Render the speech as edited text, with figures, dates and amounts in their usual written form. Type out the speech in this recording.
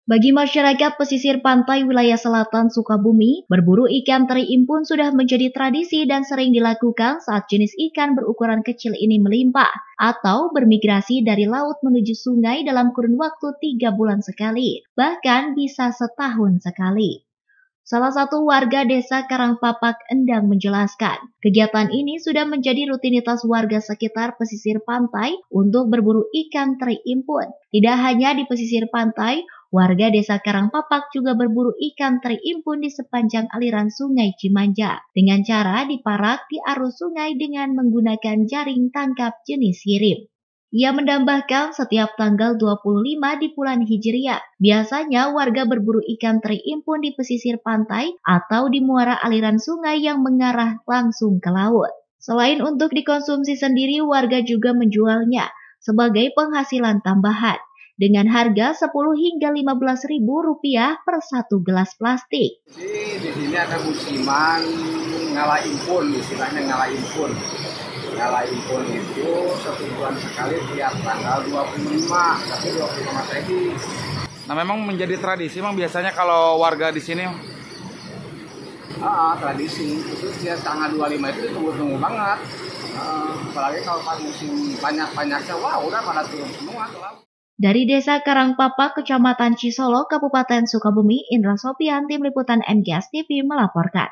Bagi masyarakat pesisir pantai wilayah selatan Sukabumi, berburu ikan teri impun sudah menjadi tradisi dan sering dilakukan saat jenis ikan berukuran kecil ini melimpah atau bermigrasi dari laut menuju sungai dalam kurun waktu 3 bulan sekali, bahkan bisa setahun sekali. Salah satu warga desa Karangpapak Endang menjelaskan, kegiatan ini sudah menjadi rutinitas warga sekitar pesisir pantai untuk berburu ikan teri impun. Tidak hanya di pesisir pantai, warga desa Karangpapak juga berburu ikan teri impun di sepanjang aliran sungai Cimanja dengan cara diparak di arus sungai dengan menggunakan jaring tangkap jenis sirip. Ia menambahkan setiap tanggal 25 di bulan Hijriah, biasanya warga berburu ikan teri impun di pesisir pantai atau di muara aliran sungai yang mengarah langsung ke laut. Selain untuk dikonsumsi sendiri, warga juga menjualnya sebagai penghasilan tambahan dengan harga 10 hingga 15 ribu rupiah per satu gelas plastik. Di sini ada musiman ngalah impun, istilahnya ngalah impun. Ngalah impun itu 1 bulan sekali tiap tanggal 25, tapi 25 Masehi. Nah, memang menjadi tradisi, memang biasanya kalau warga di sini. Tradisi itu setiap tanggal 25 itu ditunggu-tunggu banget. Apalagi kalau pas musim banyak-banyaknya, wah udah pada turun semua ke laut. Dari Desa Karangpapak, Kecamatan Cisolo, Kabupaten Sukabumi, Indra Sopian, Tim Liputan MGS TV melaporkan.